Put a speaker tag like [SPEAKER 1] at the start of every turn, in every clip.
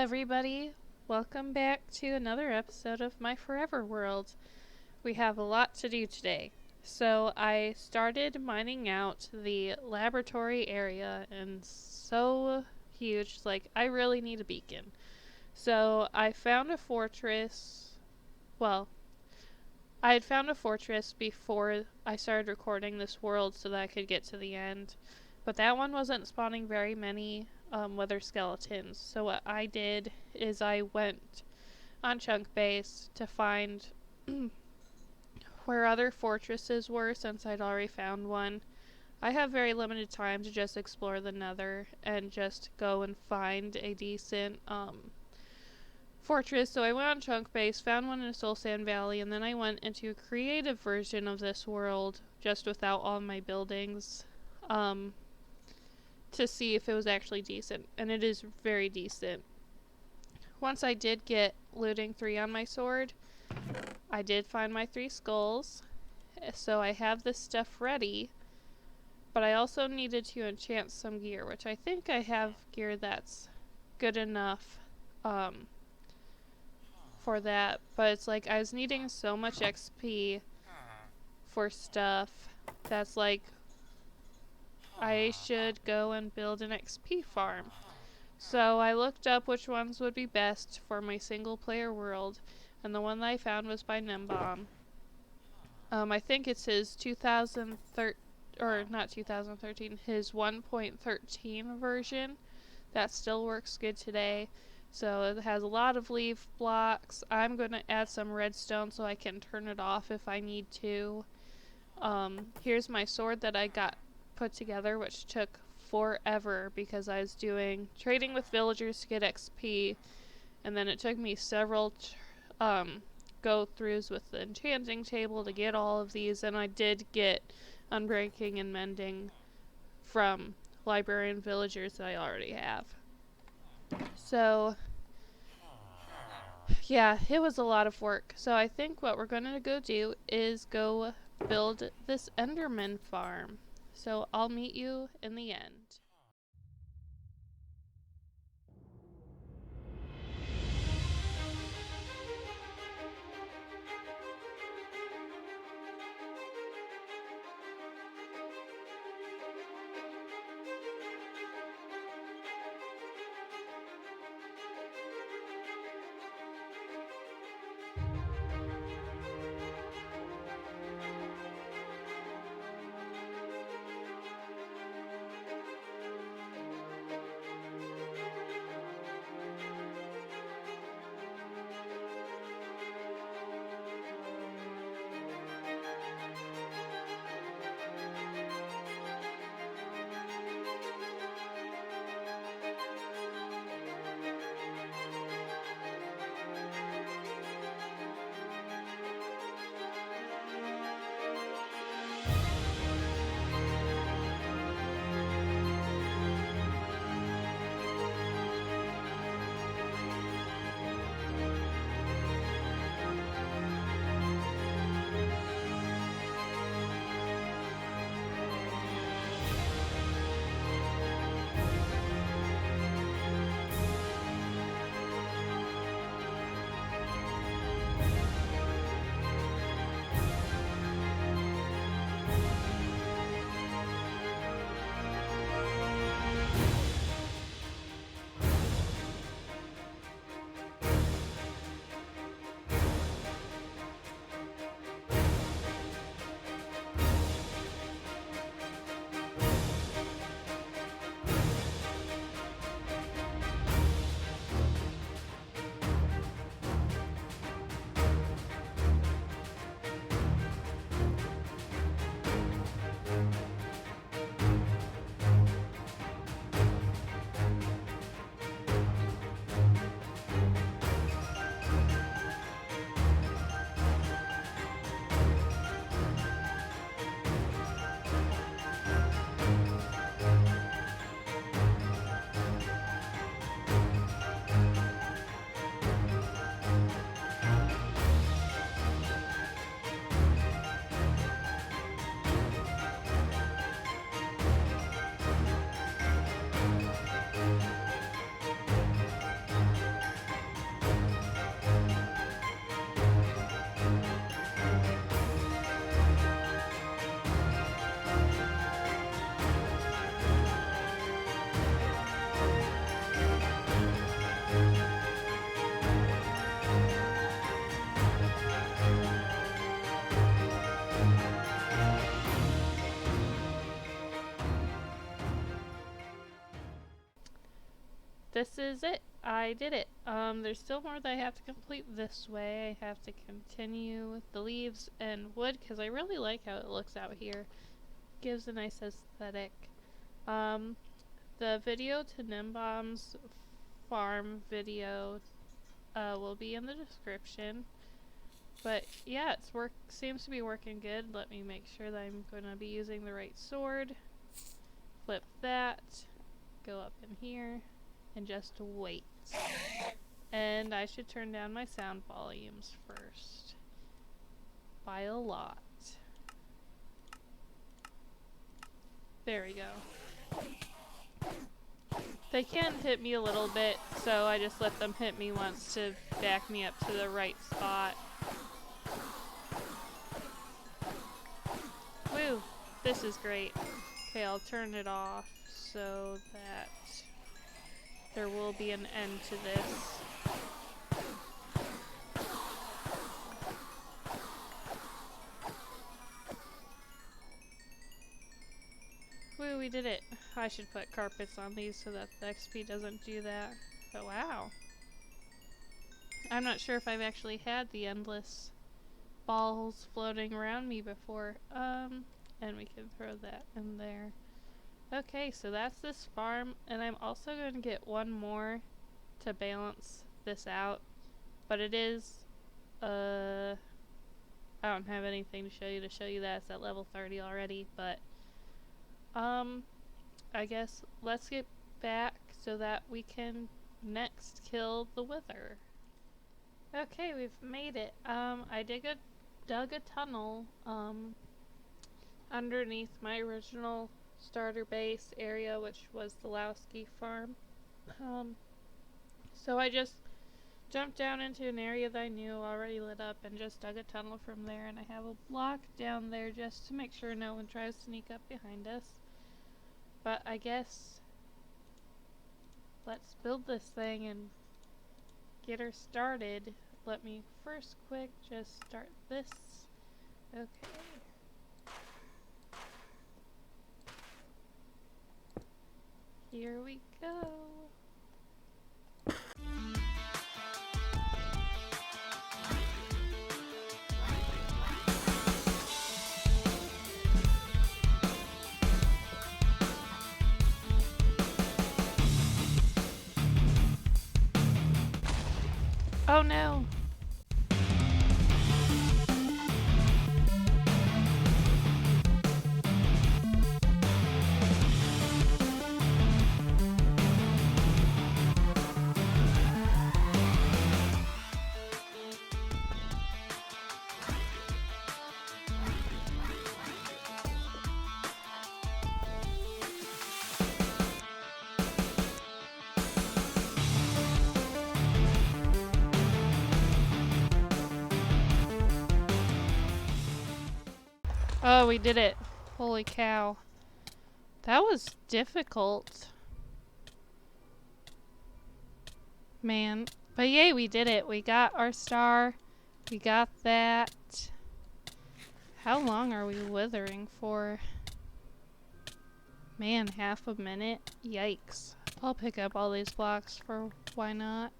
[SPEAKER 1] everybody. Welcome back to another episode of My Forever World. We have a lot to do today. So I started mining out the laboratory area, and so huge, like I really need a beacon. So I found a fortress. Well, I had found a fortress before I started recording this world so that I could get to the end. But that one wasn't spawning very many wither skeletons. So what I did is I went on Chunk Base to find where other fortresses were since I'd already found one. I have very limited time to just explore the nether and just go and find a decent fortress. So I went on Chunk Base, found one in Soul Sand Valley, and then I went into a creative version of this world just without all my buildings to see if it was actually decent. And it is very decent. Once I did get looting 3 on my sword, I did find my 3 skulls. So I have this stuff ready. But I also needed to enchant some gear, which I think I have gear that's good enough for that. But it's like I was needing so much XP for stuff that's like I should go and build an XP farm. So I looked up which ones would be best for my single player world, and the one that I found was by Gnembon. I think it's his 2013, or not 2013, his 1.13 version. That still works good today. So it has a lot of leaf blocks. I'm going to add some redstone so I can turn it off if I need to. Here's my sword that I got put together, which took forever because I was doing trading with villagers to get XP, and then it took me several go-throughs with the enchanting table to get all of these, and I did get unbreaking and mending from librarian villagers that I already have. So yeah, it was a lot of work. So I think what we're going to go do is go build this Enderman farm. So I'll meet you in the end. this is it. I did it. There's still more that I have to complete this way. I have to continue the leaves and wood because I really like how it looks out here. Gives a nice aesthetic. The video to Gnembon's farm video will be in the description. But yeah, seems to be working good. Let me make sure that I'm going to be using the right sword. Flip that. Go up in here. And just wait. And I should turn down my sound volumes first. By a lot. There we go. They can hit me a little bit, so I just let them hit me once to back me up to the right spot. Woo! This is great. Okay, I'll turn it off so that there will be an end to this. Woo, we did it. I should put carpets on these so that the XP doesn't do that. But wow. I'm not sure if I've actually had the endless balls floating around me before. And we can throw that in there. Okay, so that's this farm, and I'm also going to get one more to balance this out. But it is, I don't have anything to show you that. It's at level 30 already, but I guess let's get back so that we can next kill the wither. Okay, we've made it. I dug a tunnel underneath my original starter base area, which was the Lowski farm. So I just jumped down into an area that I knew already lit up and just dug a tunnel from there, and I have a block down there just to make sure no one tries to sneak up behind us. But I guess let's build this thing and get her started. Let me first quick just start this. Okay. Here we go. Oh no! Oh, we did it. Holy cow. That was difficult. Man. But yay, we did it. We got our star. We got that. How long are we withering for? Man, half a minute? Yikes. I'll pick up all these blocks for why not.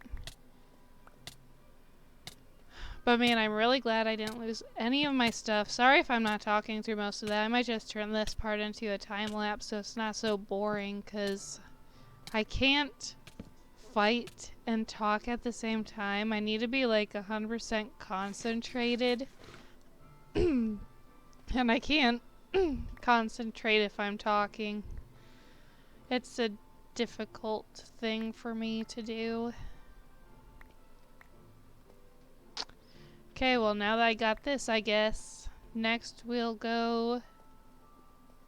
[SPEAKER 1] But man, I'm really glad I didn't lose any of my stuff. Sorry if I'm not talking through most of that. I might just turn this part into a time lapse so it's not so boring, because I can't fight and talk at the same time. I need to be like 100% concentrated. And I can't concentrate if I'm talking. It's a difficult thing for me to do. Okay, well now that I got this, I guess next we'll go,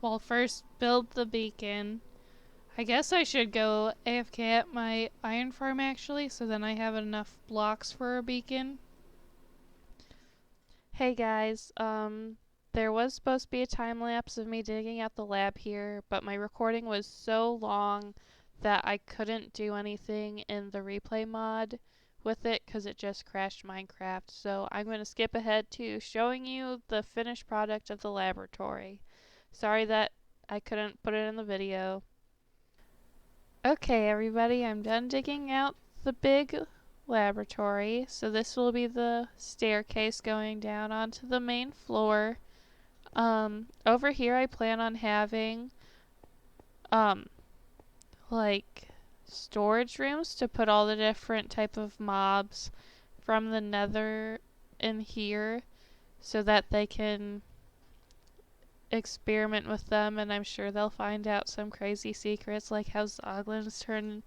[SPEAKER 1] well, first build the beacon. I guess I should go AFK at my iron farm actually, so then I have enough blocks for a beacon. Hey guys, there was supposed to be a time lapse of me digging out the lab here, but my recording was so long that I couldn't do anything in the replay mod with it because it just crashed Minecraft. So I'm going to skip ahead to showing you the finished product of the laboratory. Sorry that I couldn't put it in the video. Okay, everybody, I'm done digging out the big laboratory. So this will be the staircase going down onto the main floor. Over here I plan on having, um, like storage rooms to put all the different type of mobs from the nether in here so that they can experiment with them, and I'm sure they'll find out some crazy secrets like how Zoglins turn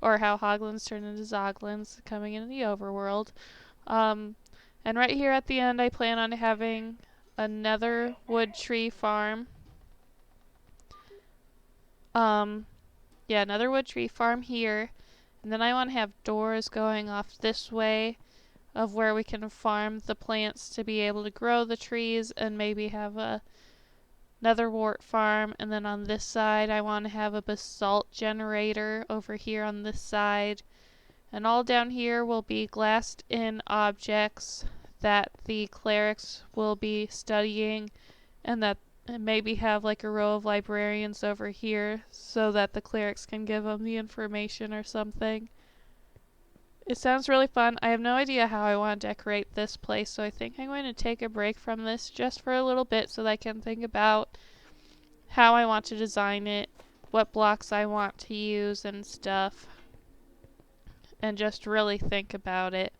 [SPEAKER 1] or how Hoglins turn into Zoglins coming into the overworld. Um, and right here at the end I plan on having another wood tree farm. Yeah, another wood tree farm here. And then I want to have doors going off this way of where we can farm the plants to be able to grow the trees and maybe have another wart farm. And then on this side I want to have a basalt generator over here on this side. And all down here will be glassed in objects that the clerics will be studying, and that and maybe have like a row of librarians over here so that the clerics can give them the information or something. It sounds really fun. I have no idea how I want to decorate this place, so I think I'm going to take a break from this just for a little bit so that I can think about how I want to design it, what blocks I want to use and stuff, and just really think about it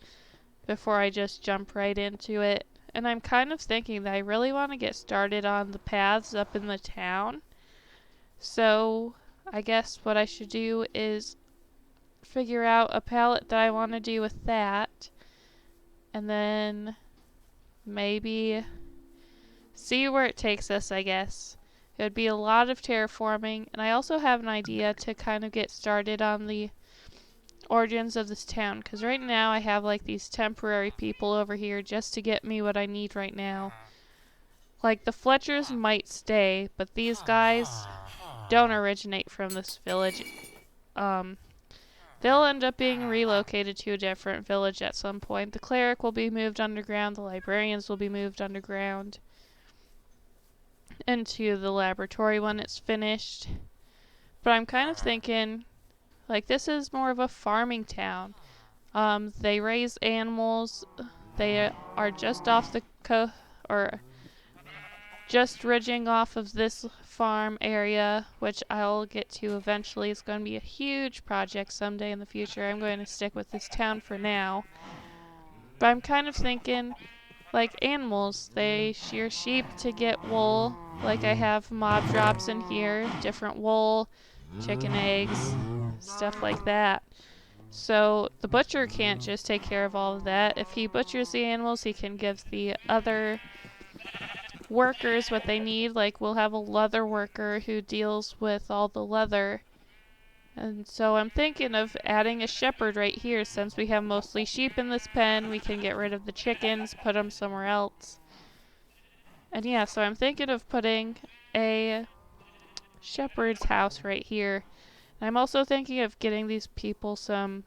[SPEAKER 1] before I just jump right into it. And I'm kind of thinking that I really want to get started on the paths up in the town. So I guess what I should do is figure out a palette that I want to do with that. And then maybe see where it takes us, I guess. It would be a lot of terraforming. And I also have an idea to kind of get started on the origins of this town, because right now I have like these temporary people over here just to get me what I need right now. Like the Fletchers might stay, but these guys don't originate from this village. Um, they'll end up being relocated to a different village at some point. The cleric will be moved underground, the librarians will be moved underground into the laboratory when it's finished. But I'm kind of thinking, like, this is more of a farming town. They raise animals. They are just off the or just ridging off of this farm area, which I'll get to eventually. It's going to be a huge project someday in the future. I'm going to stick with this town for now. But I'm kind of thinking, like animals, they shear sheep to get wool. Like I have mob drops in here, different wool, chicken eggs, stuff like that. So the butcher can't just take care of all of that. If he butchers the animals, he can give the other workers what they need. Like we'll have a leather worker who deals with all the leather. And so I'm thinking of adding a shepherd right here. Since we have mostly sheep in this pen, we can get rid of the chickens, put them somewhere else. And yeah, so I'm thinking of putting a shepherd's house right here. And I'm also thinking of getting these people some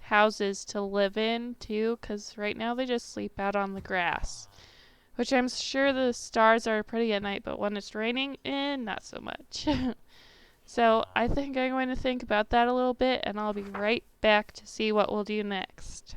[SPEAKER 1] houses to live in too, because right now they just sleep out on the grass, which I'm sure the stars are pretty at night, but when it's raining, not so much. So I think I'm going to think about that a little bit, and I'll be right back to see what we'll do next.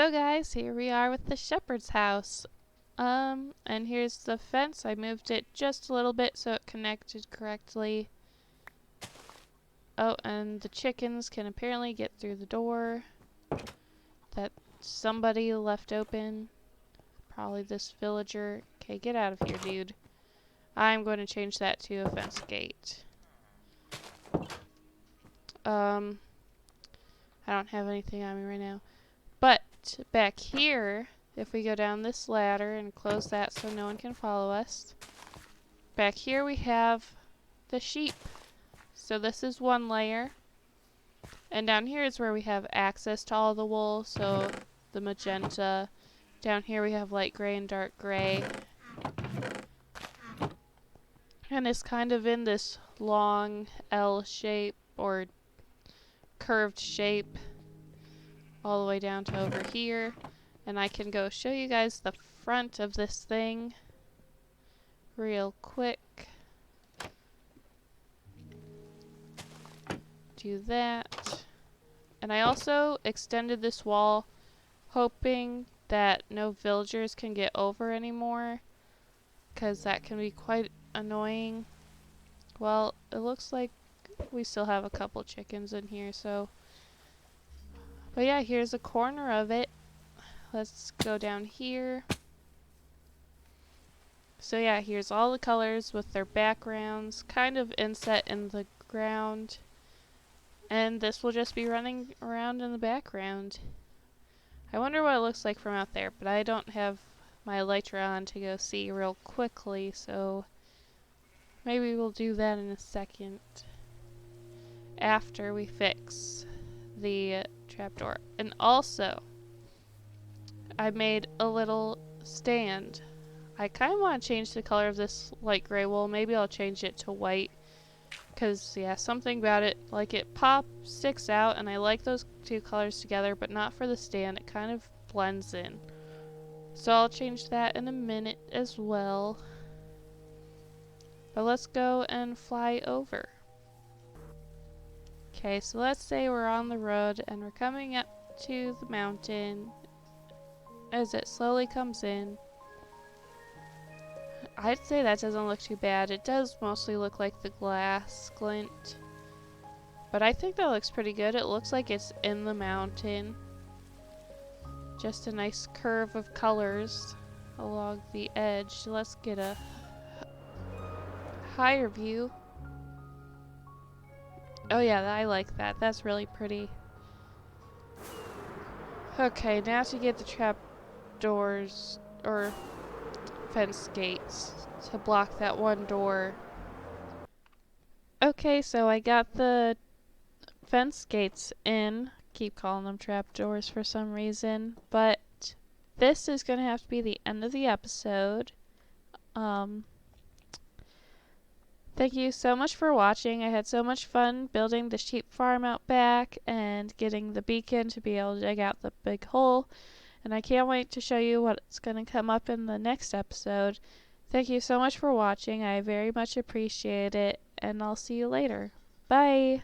[SPEAKER 1] So guys, here we are with the shepherd's house. And here's the fence. I moved it just a little bit so it connected correctly. Oh, and the chickens can apparently get through the door that somebody left open. Probably this villager. Okay, get out of here, dude. I'm going to change that to a fence gate. I don't have anything on me right now. But back here, if we go down this ladder and close that so no one can follow us, back here we have the sheep. So this is one layer. And down here is where we have access to all the wool, so the magenta. Down here we have light gray and dark gray. And it's kind of in this long L shape or curved shape all the way down to over here. And I can go show you guys the front of this thing real quick. Do that. And I also extended this wall hoping that no villagers can get over anymore, because that can be quite annoying. Well, it looks like we still have a couple chickens in here, so. But yeah, here's a corner of it. Let's go down here. So yeah, here's all the colors with their backgrounds, kind of inset in the ground. And this will just be running around in the background. I wonder what it looks like from out there, but I don't have my elytra on to go see real quickly, so maybe we'll do that in a second after we fix the trapdoor. And also, I made a little stand. I kind of want to change the color of this light gray wool. Maybe I'll change it to white, because yeah, something about it, like it sticks out, and I like those two colors together, but not for the stand. It kind of blends in. So I'll change that in a minute as well. But let's go and fly over. Okay, so let's say we're on the road and we're coming up to the mountain as it slowly comes in. I'd say that doesn't look too bad. It does mostly look like the glass glint, but I think that looks pretty good. It looks like it's in the mountain. Just a nice curve of colors along the edge. Let's get a higher view. Oh yeah, I like that. That's really pretty. Okay, now to get the trap doors or fence gates to block that one door. Okay, so I got the fence gates in. Keep calling them trap doors for some reason, but this is gonna have to be the end of the episode. Thank you so much for watching. I had so much fun building the sheep farm out back and getting the beacon to be able to dig out the big hole. And I can't wait to show you what's going to come up in the next episode. Thank you so much for watching. I very much appreciate it. And I'll see you later. Bye!